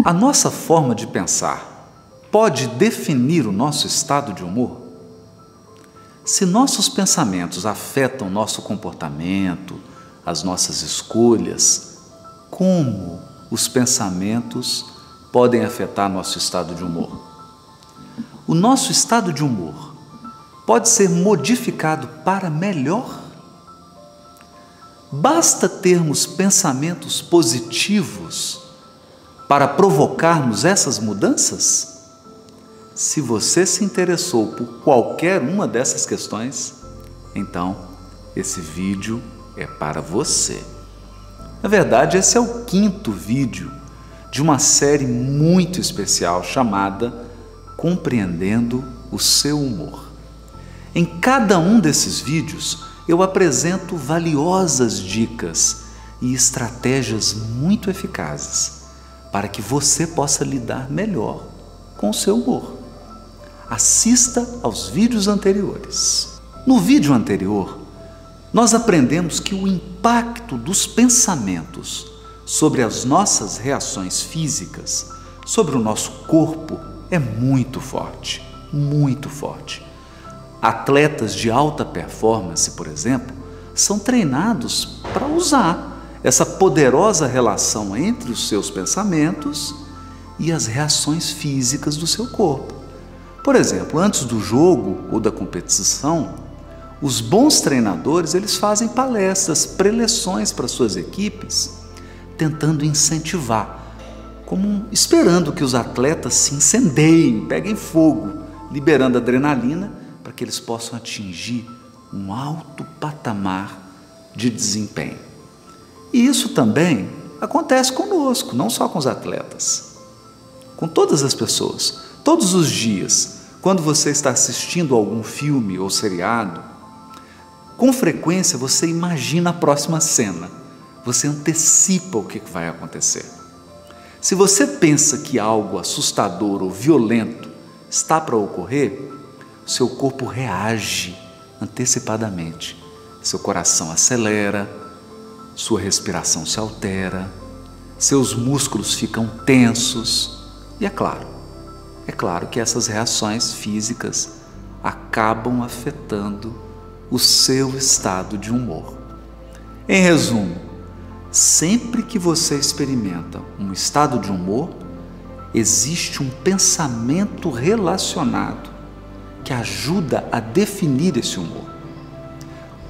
A nossa forma de pensar pode definir o nosso estado de humor? Se nossos pensamentos afetam nosso comportamento, as nossas escolhas, como os pensamentos podem afetar nosso estado de humor? O nosso estado de humor pode ser modificado para melhor? Basta termos pensamentos positivos para provocarmos essas mudanças? Se você se interessou por qualquer uma dessas questões, então esse vídeo é para você. Na verdade, esse é o 5º vídeo de uma série muito especial chamada Compreendendo o Seu Humor. Em cada um desses vídeos, eu apresento valiosas dicas e estratégias muito eficazes para que você possa lidar melhor com o seu humor. Assista aos vídeos anteriores. No vídeo anterior, nós aprendemos que o impacto dos pensamentos sobre as nossas reações físicas, sobre o nosso corpo, é muito forte, muito forte. Atletas de alta performance, por exemplo, são treinados para usar essa poderosa relação entre os seus pensamentos e as reações físicas do seu corpo. Por exemplo, antes do jogo ou da competição, os bons treinadores eles fazem palestras, preleções para suas equipes, tentando incentivar, como esperando que os atletas se incendeiem, peguem fogo, liberando adrenalina para que eles possam atingir um alto patamar de desempenho. E isso também acontece conosco, não só com os atletas, com todas as pessoas. Todos os dias, quando você está assistindo algum filme ou seriado, com frequência você imagina a próxima cena, você antecipa o que vai acontecer. Se você pensa que algo assustador ou violento está para ocorrer, seu corpo reage antecipadamente, seu coração acelera, sua respiração se altera, seus músculos ficam tensos e é claro que essas reações físicas acabam afetando o seu estado de humor. Em resumo, sempre que você experimenta um estado de humor, existe um pensamento relacionado que ajuda a definir esse humor.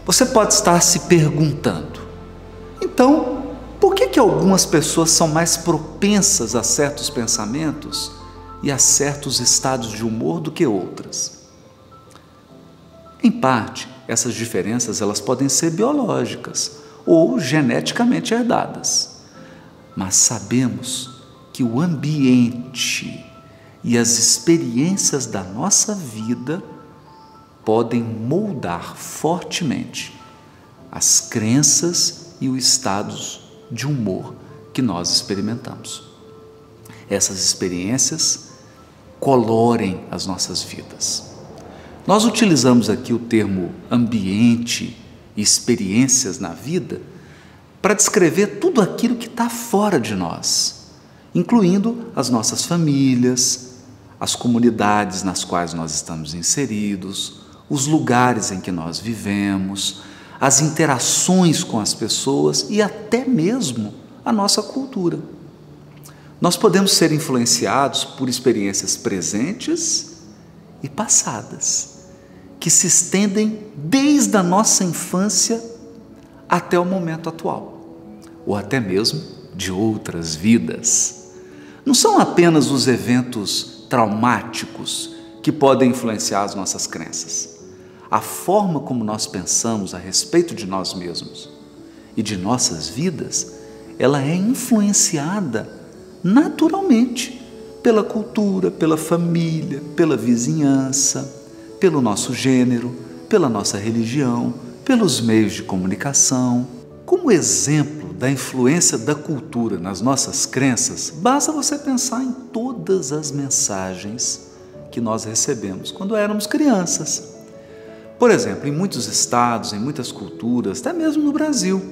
Você pode estar se perguntando, então, por que algumas pessoas são mais propensas a certos pensamentos e a certos estados de humor do que outras? Em parte, essas diferenças elas podem ser biológicas ou geneticamente herdadas, mas sabemos que o ambiente e as experiências da nossa vida podem moldar fortemente as crenças e os estados de humor que nós experimentamos. Essas experiências colorem as nossas vidas. Nós utilizamos aqui o termo ambiente e experiências na vida para descrever tudo aquilo que está fora de nós, incluindo as nossas famílias, as comunidades nas quais nós estamos inseridos, os lugares em que nós vivemos, as interações com as pessoas e até mesmo a nossa cultura. Nós podemos ser influenciados por experiências presentes e passadas, que se estendem desde a nossa infância até o momento atual, ou até mesmo de outras vidas. Não são apenas os eventos traumáticos que podem influenciar as nossas crenças. A forma como nós pensamos a respeito de nós mesmos e de nossas vidas, ela é influenciada naturalmente pela cultura, pela família, pela vizinhança, pelo nosso gênero, pela nossa religião, pelos meios de comunicação. Como exemplo da influência da cultura nas nossas crenças, basta você pensar em todas as mensagens que nós recebemos quando éramos crianças. Por exemplo, em muitos estados, em muitas culturas, até mesmo no Brasil,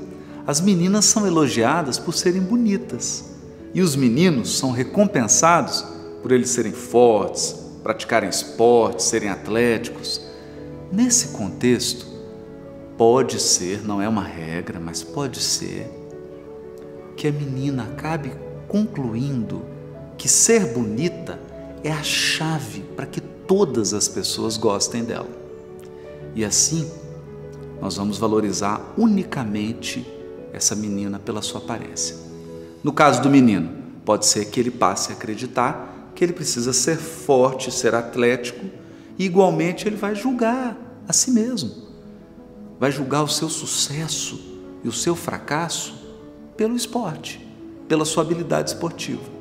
as meninas são elogiadas por serem bonitas, E os meninos são recompensados por eles serem fortes, praticarem esportes, serem atléticos. Nesse contexto, pode ser, não é uma regra, mas pode ser que a menina acabe concluindo que ser bonita é a chave para que todas as pessoas gostem dela. E assim, nós vamos valorizar unicamente essa menina pela sua aparência. No caso do menino, pode ser que ele passe a acreditar que ele precisa ser forte, ser atlético, e igualmente ele vai julgar a si mesmo. Vai julgar o seu sucesso e o seu fracasso pelo esporte, pela sua habilidade esportiva.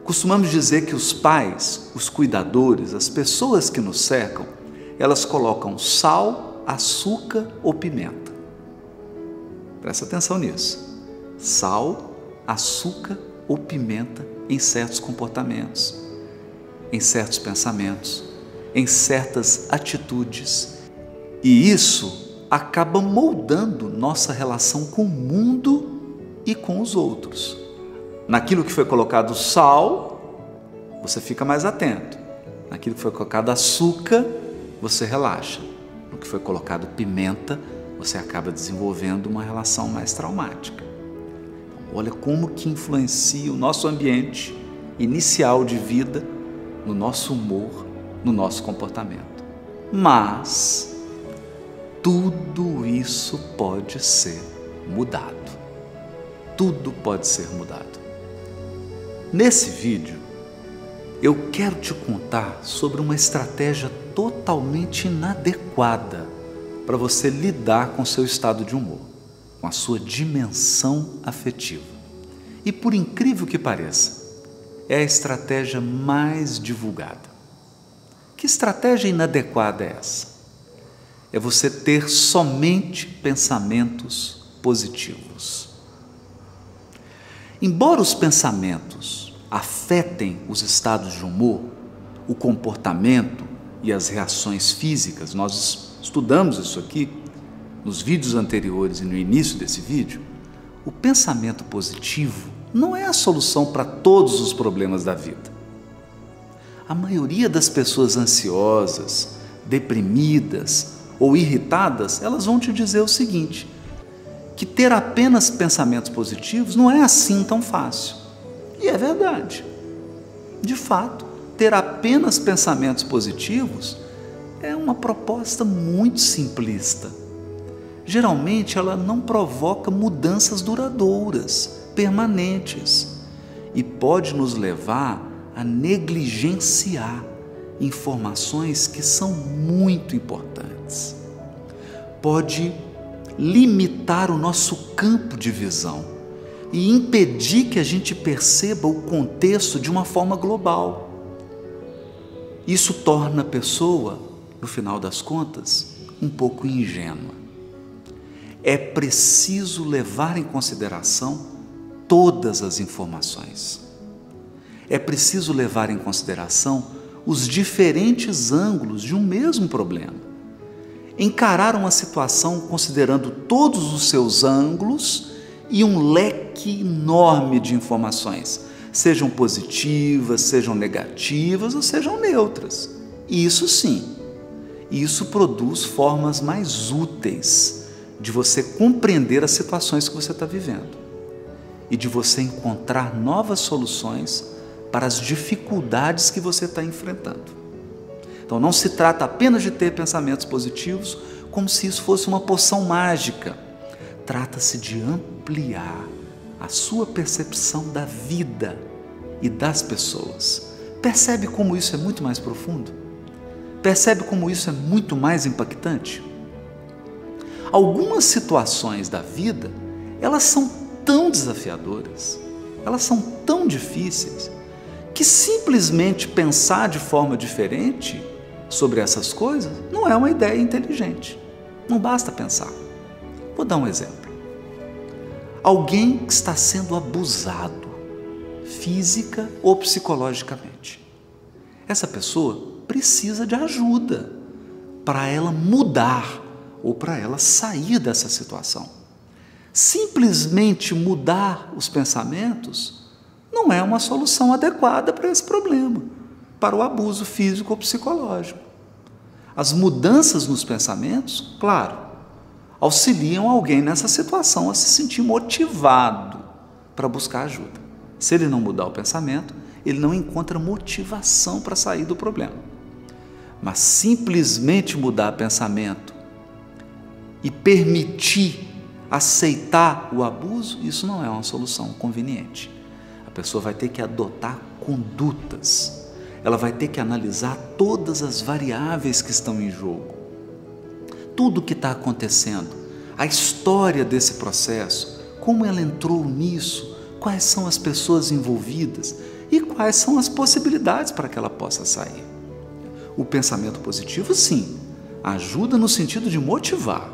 Costumamos dizer que os pais, os cuidadores, as pessoas que nos cercam, elas colocam sal, açúcar ou pimenta. Presta atenção nisso. Sal, açúcar ou pimenta em certos comportamentos, em certos pensamentos, em certas atitudes. E isso acaba moldando nossa relação com o mundo e com os outros. Naquilo que foi colocado sal, você fica mais atento. Naquilo que foi colocado açúcar, você relaxa. No que foi colocado pimenta, você acaba desenvolvendo uma relação mais traumática. Olha como que influencia o nosso ambiente inicial de vida no nosso humor, no nosso comportamento. Mas tudo isso pode ser mudado. Tudo pode ser mudado. Nesse vídeo, eu quero te contar sobre uma estratégia totalmente inadequada para você lidar com seu estado de humor, com a sua dimensão afetiva. E por incrível que pareça, é a estratégia mais divulgada. Que estratégia inadequada é essa? É você ter somente pensamentos positivos. Embora os pensamentos afetem os estados de humor, o comportamento e as reações físicas, nós estudamos isso aqui nos vídeos anteriores e no início desse vídeo, o pensamento positivo não é a solução para todos os problemas da vida. A maioria das pessoas ansiosas, deprimidas ou irritadas, elas vão te dizer o seguinte, que ter apenas pensamentos positivos não é assim tão fácil. E é verdade. De fato, ter apenas pensamentos positivos é uma proposta muito simplista. Geralmente, ela não provoca mudanças duradouras, permanentes, e pode nos levar a negligenciar informações que são muito importantes. Pode limitar o nosso campo de visão e impedir que a gente perceba o contexto de uma forma global. Isso torna a pessoa, no final das contas, um pouco ingênua. É preciso levar em consideração todas as informações. É preciso levar em consideração os diferentes ângulos de um mesmo problema. Encarar uma situação considerando todos os seus ângulos e um leque enorme de informações, sejam positivas, sejam negativas ou sejam neutras. E isso sim, isso produz formas mais úteis de você compreender as situações que você está vivendo e de você encontrar novas soluções para as dificuldades que você está enfrentando. Então não se trata apenas de ter pensamentos positivos como se isso fosse uma poção mágica. Trata-se de ampliar a sua percepção da vida e das pessoas. Percebe como isso é muito mais profundo? Percebe como isso é muito mais impactante? Algumas situações da vida, elas são tão desafiadoras, elas são tão difíceis, que simplesmente pensar de forma diferente sobre essas coisas não é uma ideia inteligente. Não basta pensar. Vou dar um exemplo. Alguém que está sendo abusado, física ou psicologicamente. Essa pessoa precisa de ajuda para ela mudar ou para ela sair dessa situação. Simplesmente mudar os pensamentos não é uma solução adequada para esse problema, para o abuso físico ou psicológico. As mudanças nos pensamentos, claro, auxiliam alguém nessa situação a se sentir motivado para buscar ajuda. Se ele não mudar o pensamento, ele não encontra motivação para sair do problema. Mas simplesmente mudar pensamento e permitir aceitar o abuso, isso não é uma solução conveniente. A pessoa vai ter que adotar condutas, ela vai ter que analisar todas as variáveis que estão em jogo, tudo o que está acontecendo, a história desse processo, como ela entrou nisso, quais são as pessoas envolvidas e quais são as possibilidades para que ela possa sair. O pensamento positivo, sim, ajuda no sentido de motivar,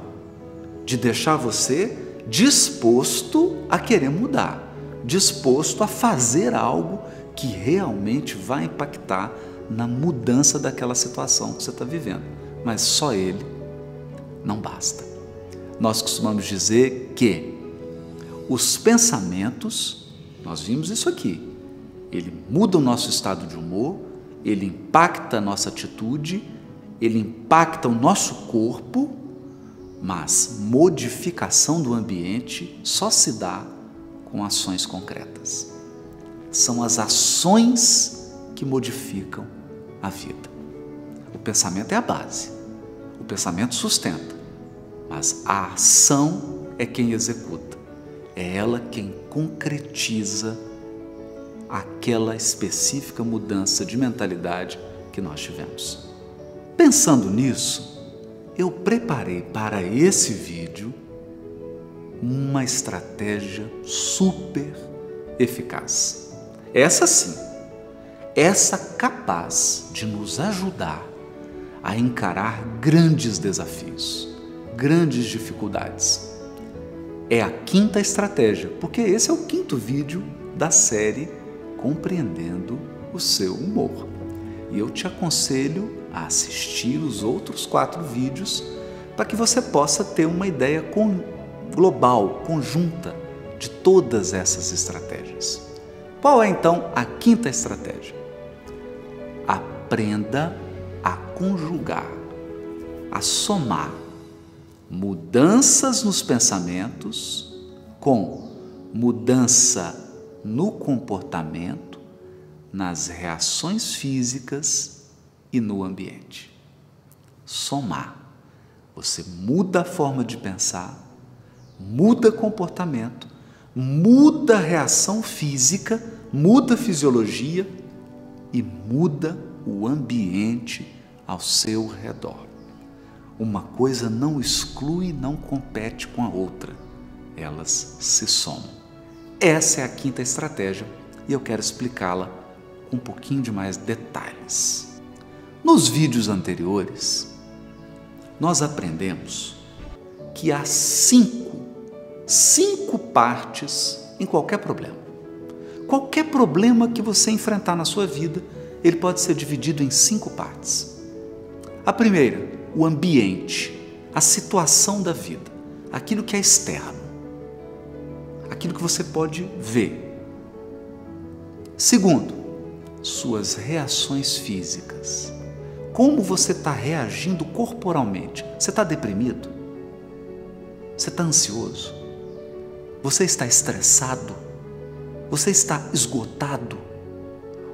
de deixar você disposto a querer mudar, disposto a fazer algo que realmente vai impactar na mudança daquela situação que você está vivendo. Mas só ele não basta. Nós costumamos dizer que os pensamentos, nós vimos isso aqui, ele muda o nosso estado de humor, ele impacta a nossa atitude, ele impacta o nosso corpo, mas modificação do ambiente só se dá com ações concretas. São as ações que modificam a vida. O pensamento é a base, o pensamento sustenta, mas a ação é quem executa, é ela quem concretiza aquela específica mudança de mentalidade que nós tivemos. Pensando nisso, eu preparei para esse vídeo uma estratégia super eficaz. Essa sim, essa capaz de nos ajudar a encarar grandes desafios, grandes dificuldades. É a quinta estratégia, porque esse é o quinto vídeo da série Compreendendo o Seu Humor. E eu te aconselho a assistir os outros 4 vídeos para que você possa ter uma ideia global, conjunta de todas essas estratégias. Qual é então a quinta estratégia? Aprenda a conjugar, a somar mudanças nos pensamentos com mudança no comportamento, nas reações físicas e no ambiente. Somar. Você muda a forma de pensar, muda comportamento, muda a reação física, muda a fisiologia e muda o ambiente ao seu redor. Uma coisa não exclui, não compete com a outra. Elas se somam. Essa é a quinta estratégia e eu quero explicá-la com um pouquinho de mais detalhes. Nos vídeos anteriores, nós aprendemos que há cinco partes em qualquer problema. Qualquer problema que você enfrentar na sua vida, ele pode ser dividido em 5 partes. A primeira, o ambiente, a situação da vida, aquilo que é externo, aquilo que você pode ver. Segundo, suas reações físicas. Como você está reagindo corporalmente? Você está deprimido? Você está ansioso? Você está estressado? Você está esgotado?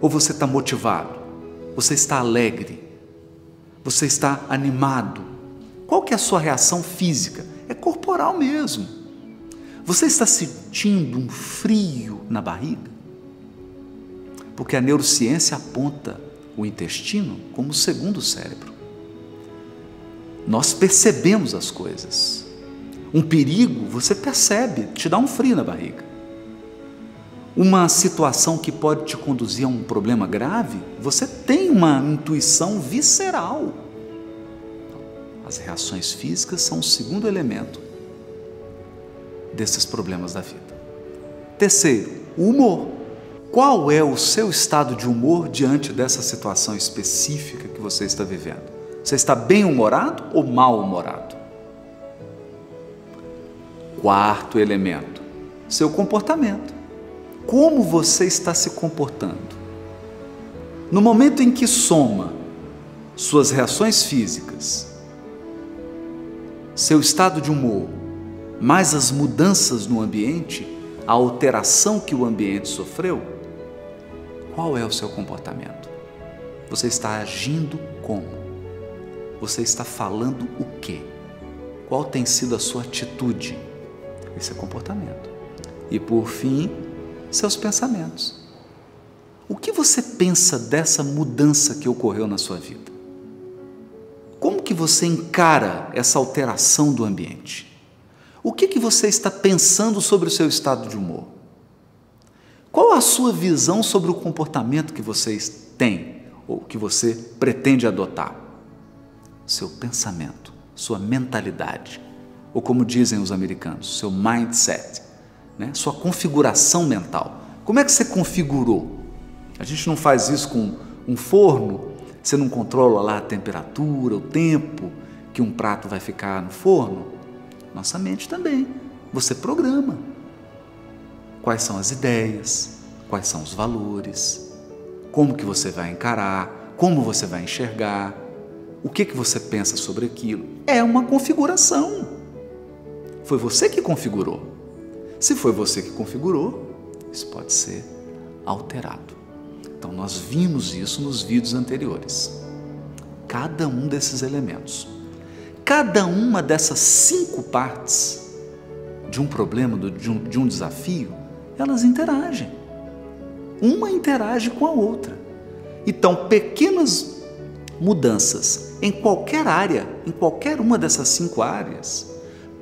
Ou você está motivado? Você está alegre? Você está animado? Qual que é a sua reação física? É corporal mesmo. Você está sentindo um frio na barriga? Porque a neurociência aponta o intestino como o segundo cérebro. Nós percebemos as coisas. Um perigo, você percebe, te dá um frio na barriga. Uma situação que pode te conduzir a um problema grave, você tem uma intuição visceral. As reações físicas são o segundo elemento desses problemas da vida. Terceiro, o humor. Qual é o seu estado de humor diante dessa situação específica que você está vivendo? Você está bem-humorado ou mal-humorado? Quarto elemento, seu comportamento. como você está se comportando. No momento em que soma suas reações físicas, seu estado de humor, mais as mudanças no ambiente, a alteração que o ambiente sofreu, qual é o seu comportamento? Você está agindo como? Você está falando o quê? Qual tem sido a sua atitude? Esse é comportamento. E por fim, seus pensamentos. O que você pensa dessa mudança que ocorreu na sua vida? Como que você encara essa alteração do ambiente? O que você está pensando sobre o seu estado de humor? Qual a sua visão sobre o comportamento que você tem ou que você pretende adotar? Seu pensamento, sua mentalidade, ou como dizem os americanos, seu mindset, né? Sua configuração mental. Como é que você configurou? A gente não faz isso com um forno, você não controla lá a temperatura, o tempo que um prato vai ficar no forno. Nossa mente também, você programa. Quais são as ideias, quais são os valores, como que você vai encarar, como você vai enxergar, o que você pensa sobre aquilo. É uma configuração. Foi você que configurou. Se foi você que configurou, isso pode ser alterado. Então, nós vimos isso nos vídeos anteriores. Cada um desses elementos, cada uma dessas 5 partes de um problema, de um desafio, elas interagem. Uma interage com a outra. Então, pequenas mudanças em qualquer área, em qualquer uma dessas 5 áreas,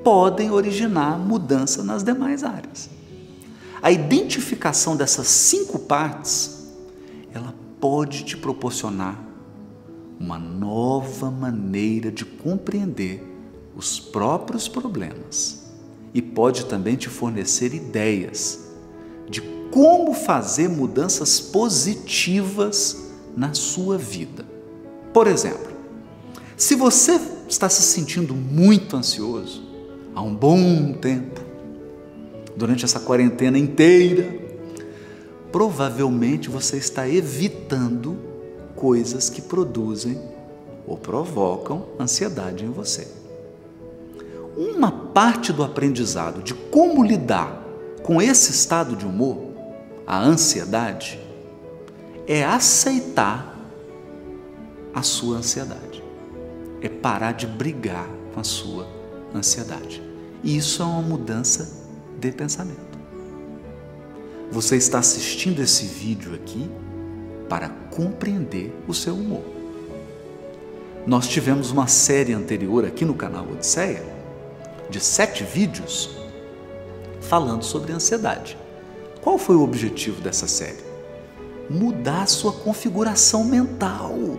podem originar mudança nas demais áreas. A identificação dessas 5 partes, ela pode te proporcionar uma nova maneira de compreender os próprios problemas e pode também te fornecer ideias de como fazer mudanças positivas na sua vida. Por exemplo, se você está se sentindo muito ansioso há um bom tempo, durante essa quarentena inteira, provavelmente você está evitando coisas que produzem ou provocam ansiedade em você. Uma parte do aprendizado de como lidar com esse estado de humor, a ansiedade, é aceitar a sua ansiedade. É parar de brigar com a sua ansiedade. E isso é uma mudança de pensamento. Você está assistindo esse vídeo aqui para compreender o seu humor. Nós tivemos uma série anterior aqui no canal Odisseia, de 7 vídeos, falando sobre ansiedade. Qual foi o objetivo dessa série? Mudar a sua configuração mental,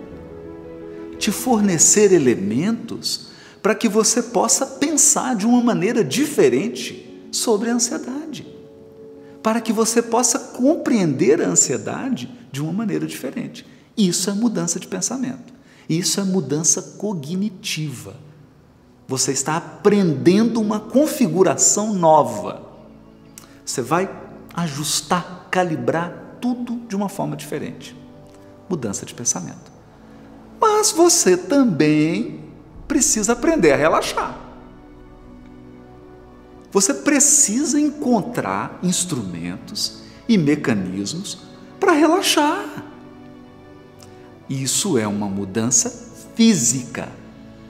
te fornecer elementos para que você possa pensar de uma maneira diferente sobre a ansiedade, para que você possa compreender a ansiedade de uma maneira diferente. Isso é mudança de pensamento, isso é mudança cognitiva. Você está aprendendo uma configuração nova. Você vai ajustar, calibrar tudo de uma forma diferente. Mudança de pensamento. Mas você também precisa aprender a relaxar. Você precisa encontrar instrumentos e mecanismos para relaxar. Isso é uma mudança física.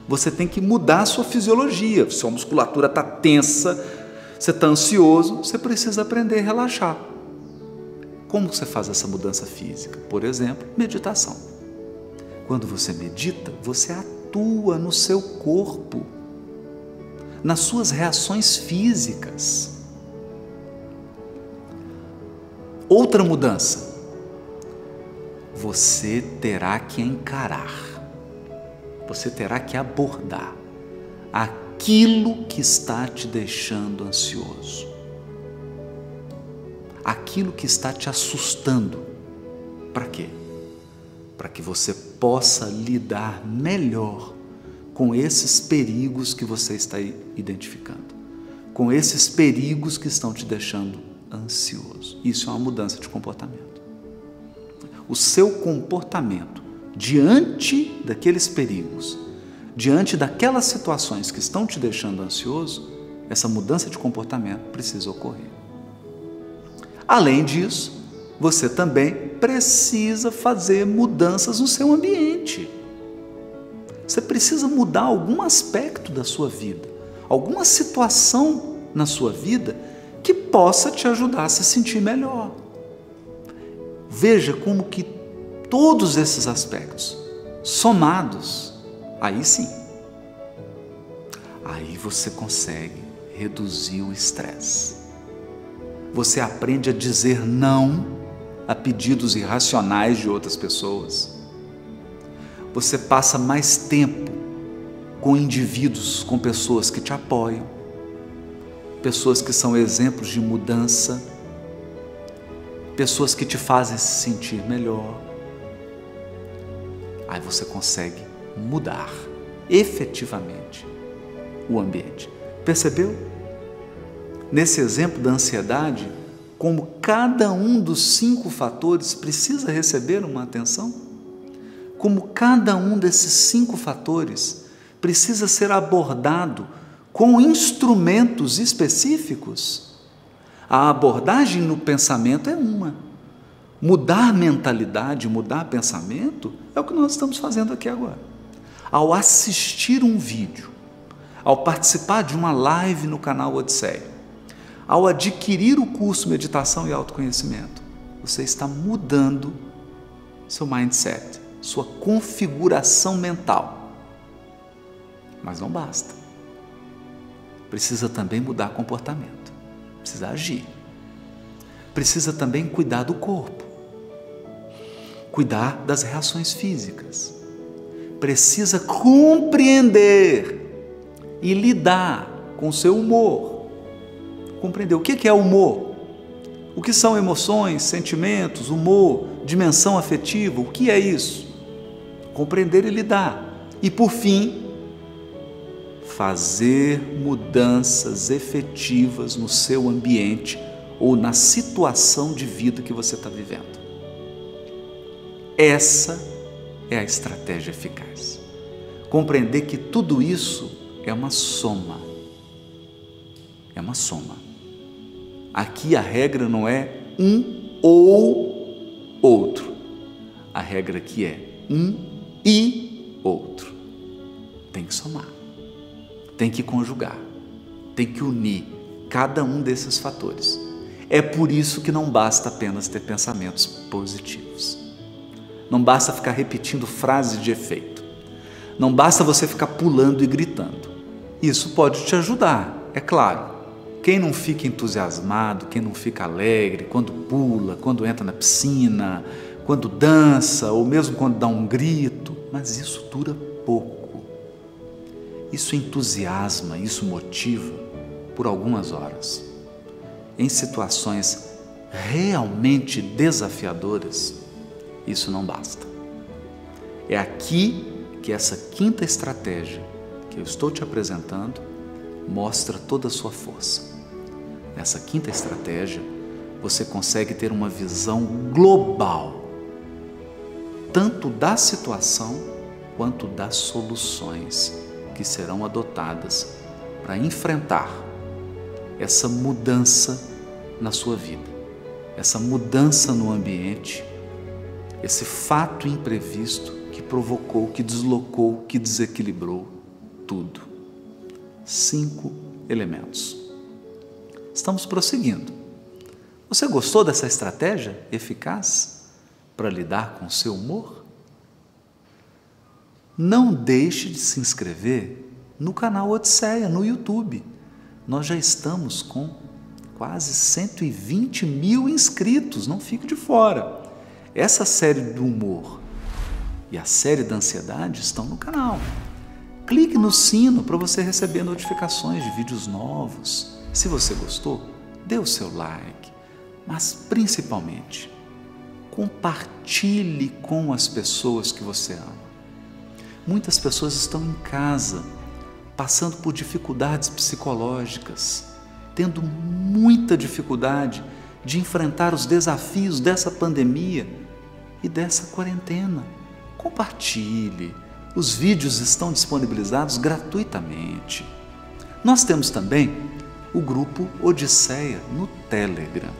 Você tem que mudar a sua fisiologia. Sua musculatura está tensa, você está ansioso, você precisa aprender a relaxar. Como você faz essa mudança física? Por exemplo, meditação. Quando você medita, você atua no seu corpo, nas suas reações físicas. Outra mudança, você terá que encarar, você terá que abordar aquilo que está te deixando ansioso, aquilo que está te assustando. Para quê? Para que você possa lidar melhor com esses perigos que você está identificando, com esses perigos que estão te deixando ansioso. Isso é uma mudança de comportamento. O seu comportamento diante daqueles perigos, diante daquelas situações que estão te deixando ansioso, essa mudança de comportamento precisa ocorrer. Além disso, você também precisa fazer mudanças no seu ambiente. Você precisa mudar algum aspecto da sua vida, alguma situação na sua vida que possa te ajudar a se sentir melhor. Veja como que todos esses aspectos somados, aí sim, aí você consegue reduzir o estresse. Você aprende a dizer não a pedidos irracionais de outras pessoas. Você passa mais tempo com indivíduos, com pessoas que te apoiam, pessoas que são exemplos de mudança, pessoas que te fazem se sentir melhor. Aí você consegue mudar efetivamente o ambiente. Percebeu? Nesse exemplo da ansiedade, como cada um dos 5 fatores precisa receber uma atenção? Como cada um desses 5 fatores precisa ser abordado com instrumentos específicos? A abordagem no pensamento é uma. Mudar mentalidade, mudar pensamento, é o que nós estamos fazendo aqui agora. Ao assistir um vídeo, ao participar de uma live no canal Odisseia, ao adquirir o curso Meditação e Autoconhecimento, você está mudando seu mindset, sua configuração mental. Mas não basta. Precisa também mudar comportamento, precisa agir. Precisa também cuidar do corpo, cuidar das reações físicas. Precisa compreender e lidar com o seu humor. Compreender o que é humor, o que são emoções, sentimentos, humor, dimensão afetiva, o que é isso? Compreender e lidar. E por fim, fazer mudanças efetivas no seu ambiente ou na situação de vida que você está vivendo. Essa é a estratégia eficaz. Compreender que tudo isso é uma soma. É uma soma. Aqui a regra não é um ou outro. A regra aqui é um e outro. Tem que somar. Tem que conjugar. Tem que unir cada um desses fatores. É por isso que não basta apenas ter pensamentos positivos. Não basta ficar repetindo frases de efeito. Não basta você ficar pulando e gritando. Isso pode te ajudar, é claro. Quem não fica entusiasmado, quem não fica alegre, quando pula, quando entra na piscina, quando dança, ou mesmo quando dá um grito, mas isso dura pouco. Isso entusiasma, isso motiva por algumas horas. Em situações realmente desafiadoras, isso não basta. É aqui que essa 5ª estratégia que eu estou te apresentando mostra toda a sua força. Nessa 5ª estratégia, você consegue ter uma visão global, tanto da situação quanto das soluções que serão adotadas para enfrentar essa mudança na sua vida, essa mudança no ambiente, esse fato imprevisto que provocou, que deslocou, que desequilibrou tudo. 5 elementos. Estamos prosseguindo. Você gostou dessa estratégia eficaz para lidar com o seu humor? Não deixe de se inscrever no canal Odisseia, no YouTube. Nós já estamos com quase 120 mil inscritos, não fique de fora. Essa série do humor e a série da ansiedade estão no canal. Clique no sino para você receber notificações de vídeos novos. Se você gostou, dê o seu like, mas principalmente, compartilhe com as pessoas que você ama. Muitas pessoas estão em casa, passando por dificuldades psicológicas, tendo muita dificuldade de enfrentar os desafios dessa pandemia e dessa quarentena. Compartilhe. Os vídeos estão disponibilizados gratuitamente. Nós temos também o grupo Odisseia no Telegram.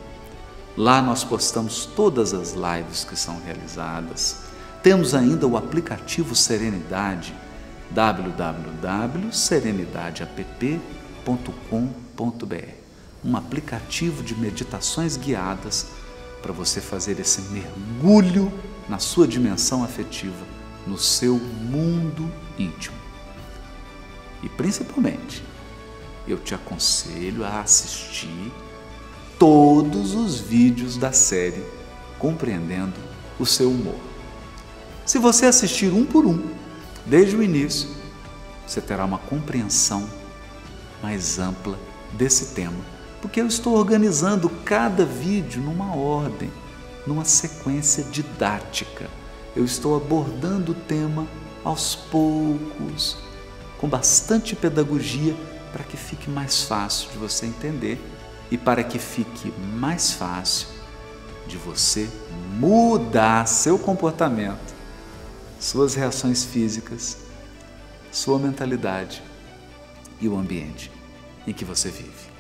Lá nós postamos todas as lives que são realizadas. Temos ainda o aplicativo Serenidade, www.serenidadeapp.com.br, um aplicativo de meditações guiadas para você fazer esse mergulho na sua dimensão afetiva, no seu mundo íntimo. E principalmente, eu te aconselho a assistir todos os vídeos da série Compreendendo o Seu Humor. Se você assistir um por um, desde o início, você terá uma compreensão mais ampla desse tema, porque eu estou organizando cada vídeo numa ordem, numa sequência didática. Eu estou abordando o tema aos poucos, com bastante pedagogia, para que fique mais fácil de você entender e para que fique mais fácil de você mudar seu comportamento, suas reações físicas, sua mentalidade e o ambiente em que você vive.